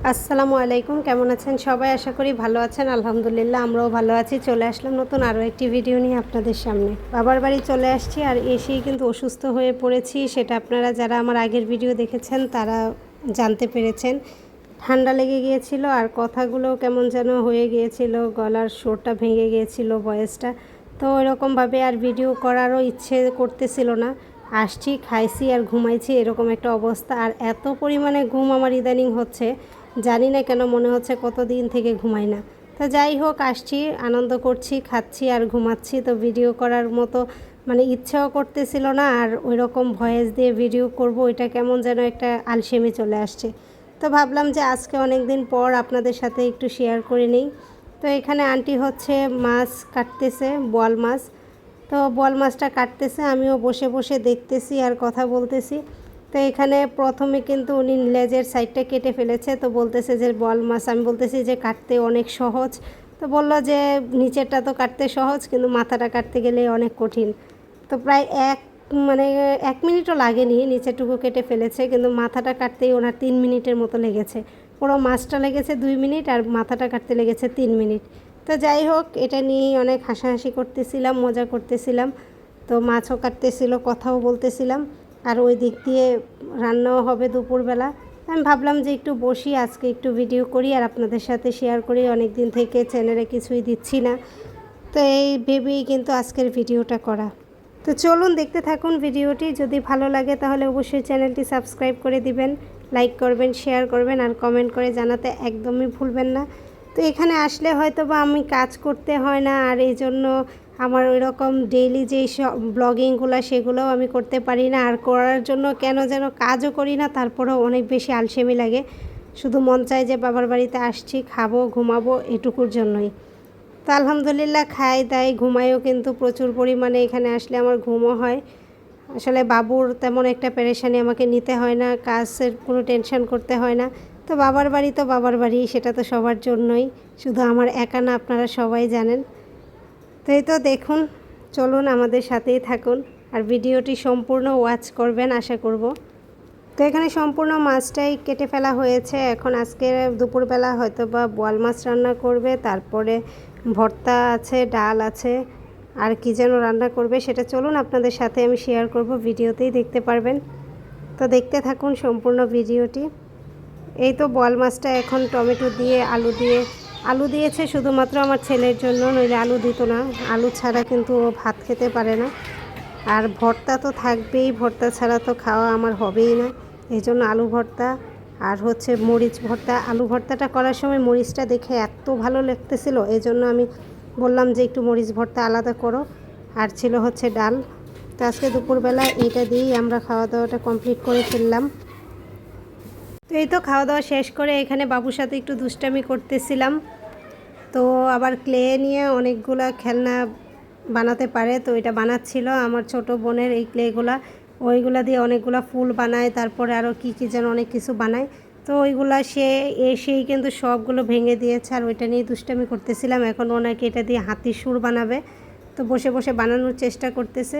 আসসালামু আলাইকুম, কেমন আছেন সবাই? আশা করি ভালো আছেন। আলহামদুলিল্লাহ আমরাও ভালো আছি। চলে আসলাম নতুন আরও একটি ভিডিও নিয়ে আপনাদের সামনে। বাবার বাড়ি চলে আসছি আর এসেই কিন্তু অসুস্থ হয়ে পড়েছি। সেটা আপনারা যারা আমার আগের ভিডিও দেখেছেন তারা জানতে পেরেছেন। ঠান্ডা লেগে গিয়েছিল আর কথাগুলো কেমন যেন হয়ে গিয়েছিল, গলার সুরটা ভেঙে গিয়েছিল, ভয়েসটা। তো এরকমভাবে আর ভিডিও করারও ইচ্ছে করতেছিল না। আসছি, খাইছি আর ঘুমাইছি, এরকম একটা অবস্থা। আর এত পরিমাণে ঘুম আমার ইদানিং হচ্ছে, জানি না কেন, মনে হচ্ছে কতদিন থেকে ঘুমাই না। তো যাই হোক, আসছি, আনন্দ করছি, খাচ্ছি আর ঘুমাচ্ছি। তো ভিডিও করার মতো ইচ্ছাও করতেছিল না। আর ওই রকম ভয়েস দিয়ে ভিডিও করব, এটা কেমন যেন একটা আলসেমি চলে আসছে। তো ভাবলাম যে আজকে অনেক দিন পর আপনাদের সাথে একটু শেয়ার করে নিই। তো এখানে আন্টি হচ্ছে মাছ কাটতেছে, বোয়াল মাছ। তো বোয়াল মাছটা কাটতেছে, আমিও বসে বসে দেখতেছি আর কথা বলতেছি। তো এখানে প্রথমে কিন্তু উনি লেজের সাইডটা কেটে ফেলেছে। তো বলতেছে যে বোয়াল মাছ, আমি বলতেছি যে কাটতে অনেক সহজ। তো বললো যে নিচেরটা তো কাটতে সহজ, কিন্তু মাথাটা কাটতে গেলে অনেক কঠিন। তো প্রায় মানে 1 মিনিটও লাগেনি, নিচেরটুকু কেটে ফেলেছে, কিন্তু মাথাটা কাটতেই ওনার 3 মিনিটের মতো লেগেছে। পুরো মাছটা লেগেছে 2 মিনিট আর মাথাটা কাটতে লেগেছে 3 মিনিট। তো যাই হোক, এটা নিয়েই অনেক হাসাহাসি করতেছিলাম, মজা করতেছিলাম। তো মাছও কাটতেছিল, কথাও বলতেছিলাম। আর ওই দিক দিয়ে রান্নাও হবে দুপুরবেলা। আমি ভাবলাম যে একটু বসি, আজকে একটু ভিডিও করি আর আপনাদের সাথে শেয়ার করি। অনেক দিন থেকে চ্যানেলে কিছুই দিচ্ছি না, তো এই ভেবেই কিন্তু আজকের ভিডিওটা করা। তো চলুন দেখতে থাকুন ভিডিওটি। যদি ভালো লাগে তাহলে অবশ্যই চ্যানেলটি সাবস্ক্রাইব করে দিবেন, লাইক করবেন, শেয়ার করবেন আর কমেন্ট করে জানাতে একদমই ভুলবেন না। তো এখানে আসলে হয়তো বা আমি কাজ করতে হয় না, আর এই জন্য আমার ওই রকম ডেইলি যেই সব ব্লগিংগুলো সেগুলোও আমি করতে পারি না। আর করার জন্য কেন যেন কাজও করি না, তারপরেও অনেক বেশি আলসেমি লাগে। শুধু মন চায় যে বাবার বাড়িতে আসছি, খাবো, ঘুমাবো, এটুকুর জন্যই। তো আলহামদুলিল্লাহ খাই দাই ঘুমাইও, কিন্তু প্রচুর পরিমাণে এখানে আসলে আমার ঘুমও হয়। আসলে বাবুর তেমন একটা পেরেশানি আমাকে নিতে হয় না, কাজের কোনো টেনশন করতে হয় না। তো বাবার বাড়ি তো বাবার বাড়ি, সেটা তো সবার জন্যই, শুধু আমার একা না, আপনারা সবাই জানেন। তো এই তো দেখুন, চলুন আমাদের সাথেই থাকুন আর ভিডিওটি সম্পূর্ণ ওয়াচ করবেন আশা করব। তো এখানে সম্পূর্ণ মাছটাই কেটে ফেলা হয়েছে। এখন আজকে দুপুরবেলা হয়তো বা বোয়াল মাছ রান্না করবে, তারপরে ভর্তা আছে, ডাল আছে, আর কি যেন রান্না করবে সেটা চলুন আপনাদের সাথে আমি শেয়ার করব, ভিডিওতেই দেখতে পারবেন। তো দেখতে থাকুন সম্পূর্ণ ভিডিওটি। এই তো বোয়াল মাছটা এখন টমেটো দিয়ে, আলু দিয়েছে শুধুমাত্র আমার ছেলের জন্য, নইলে আলু দিত না। আলু ছাড়া কিন্তু ও ভাত খেতে পারে না। আর ভর্তা তো থাকবেই, ভর্তা ছাড়া তো খাওয়া আমার হবেই না। এই জন্য আলু ভর্তা আর হচ্ছে মরিচ ভর্তা। আলু ভর্তাটা করার সময় মরিচটা দেখে এত ভালো লাগতেছিল, এই জন্য আমি বললাম যে একটু মরিচ ভর্তা আলাদা করো। আর ছিল হচ্ছে ডাল। তো আজকে দুপুরবেলা এইটা দিয়েই আমরা খাওয়া দাওয়াটা কমপ্লিট করে ফেললাম। তো এই তো খাওয়া দাওয়া শেষ করে এখানে বাবুর সাথে একটু দুষ্টামি করতেছিলাম। তো আবার ক্লে নিয়ে অনেকগুলা খেলনা বানাতে পারে, তো এটা বানাচ্ছিল আমার ছোট বোনের এই ক্লেগুলা। ওইগুলা দিয়ে অনেকগুলা ফুল বানায়, তারপরে আরও কী কী যেন অনেক কিছু বানায়। তো ওইগুলা সে এসেই কিন্তু সবগুলো ভেঙে দিয়েছে, আর ওইটা নিয়ে দুষ্টামি করতেছিলাম। এখন ওনাকে এটা দিয়ে হাতির সুর বানাবে, তো বসে বসে বানানোর চেষ্টা করতেছে।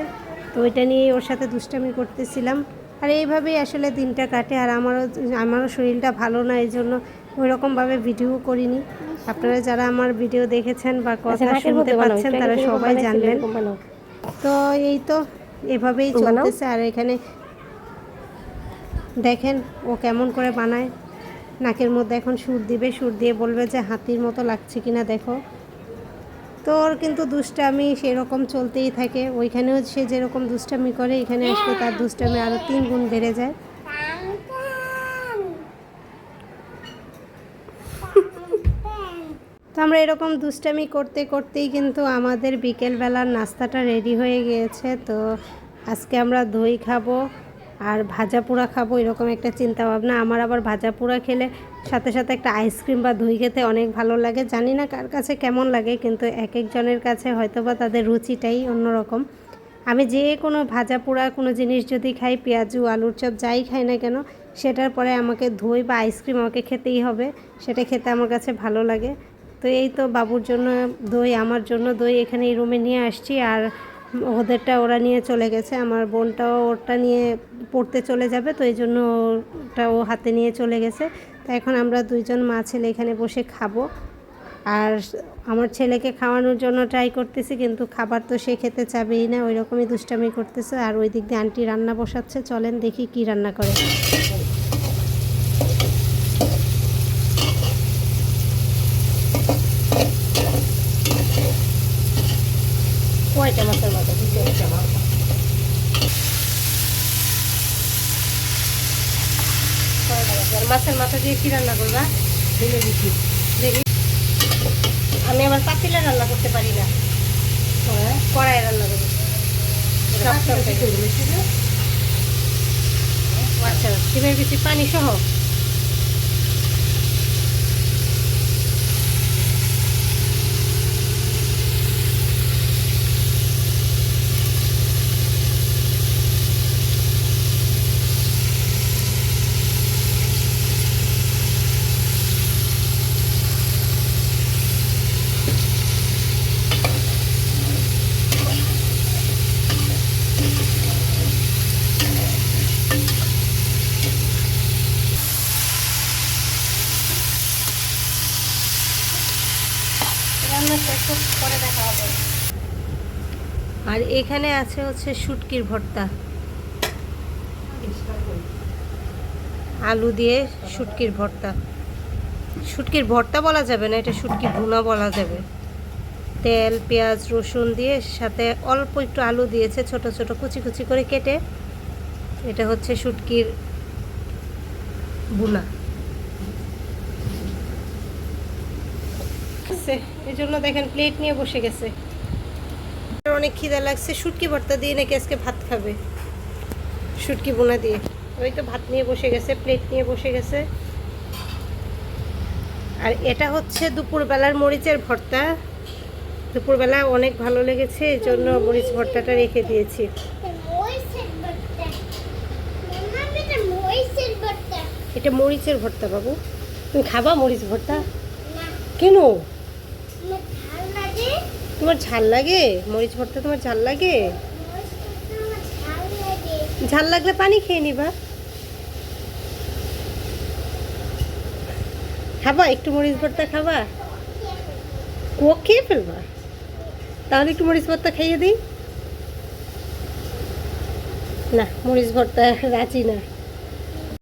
তো ওইটা নিয়েই ওর সাথে দুষ্টামি করতেছিলাম। আর এইভাবেই আসলে দিনটা কাটে। আর আমারও শরীরটা ভালো না, এই জন্য ওইরকমভাবে ভিডিও করিনি। আপনারা যারা আমার ভিডিও দেখেছেন বা কথা শুনতে পাচ্ছেন তারা সবাই জানবেন। তো এই তো এভাবেই চলতেছে। আর এখানে দেখেন ও কেমন করে বানায়। নাকের মধ্যে এখন সুর দিবে, সুর দিয়ে বলবে যে হাতির মতো লাগছে কিনা দেখো। তো ওর কিন্তু দুষ্টামি সেরকম চলতেই থাকে। ওইখানেও সে যেরকম দুষ্টামি করে, এখানে আসলে তার দুষ্টামি আরও 3 গুণ বেড়ে যায়। তো আমরা এরকম দুষ্টামি করতে করতেই কিন্তু আমাদের বিকেলবেলার নাস্তাটা রেডি হয়ে গিয়েছে। তো আজকে আমরা দই খাবো আর ভাজা পোড়া খাবো, এরকম একটা চিন্তা ভাবনা। আমার আবার ভাজা পোড়া খেলে সাথে সাথে একটা আইসক্রিম বা দই খেতে অনেক ভালো লাগে। জানি না কার কাছে কেমন লাগে, কিন্তু এক একজনের কাছে হয়তো বা তাদের রুচিটাই অন্যরকম। আমি যে কোনো ভাজা পোড়া কোনো জিনিস যদি খাই, পেঁয়াজু, আলুর চপ, যাই খাই না কেন, সেটার পরে আমাকে দই বা আইসক্রিম আমাকে খেতেই হবে। সেটা খেতে আমার কাছে ভালো লাগে। তো এই তো বাবুর জন্য দই, আমার জন্য দই এখানে এই রুমে নিয়ে আসছি। আর ওদেরটা ওরা নিয়ে চলে গেছে, আমার বোনটাও ওরটা নিয়ে পড়তে চলে যাবে, তো এই জন্য ওটা ও হাতে নিয়ে চলে গেছে। তো এখন আমরা দুইজন মা ছেলে এখানে বসে খাবো। আর আমার ছেলেকে খাওয়ানোর জন্য ট্রাই করতেছি, কিন্তু খাবার তো সে খেতে চাবেই না, ওই রকমই দুষ্টামি করতেছে। আর ওই দিক দিয়ে আন্টি রান্না বসাচ্ছে, চলেন দেখি কি রান্না করে। কয়টা মাছের মাথা দিতে? মাছের মাথা দিয়ে কি রান্না করবা? দেখি, আমি আবার পাতিলে রান্না করতে পারি না, কড়াইয়ে রান্না করি। আচ্ছা, ডিমের বেশি পানি সহ? পরে দেখা হবে। আর এখানে আছে হচ্ছে শুটকির ভর্তা, আলু দিয়ে শুটকির ভর্তা। শুটকির ভর্তা বলা যাবে না, এটা শুটকি ভুনা বলা যাবে। তেল পেঁয়াজ রসুন দিয়ে, সাথে অল্প একটু আলু দিয়েছে ছোট ছোট কুচি কুচি করে কেটে। এটা হচ্ছে শুটকির ভুনা। এই জন্য দেখেন প্লেট নিয়ে বসে গেছে। অনেক খিদা লাগছে, শুটকি ভর্তা দিয়ে নাকি আজকে ভাত খাবে, শুটকি ভুনা দিয়ে। ওই তো ভাত নিয়ে বসে গেছে, প্লেট নিয়ে বসে গেছে। আর এটা হচ্ছে দুপুরবেলার মরিচের ভর্তা। দুপুরবেলা অনেক ভালো লেগেছে, এই জন্য মরিচ ভর্তাটা রেখে দিয়েছি। এটা মরিচের ভর্তা বাবু, তুমি খাবা মরিচ ভর্তা? কেন? তোমার ঝাল লাগে? মরিচ ভর্তা তোমার ঝাল লাগে? ঝাল লাগলে পানি খেয়ে নিবা। খাবা একটু মরিচ ভর্তা? খাবা? ও খেয়ে ফেলবা? তাহলে একটু মরিচ ভর্তা খাইয়ে দিই। না, মরিচ ভর্তা রাজি না।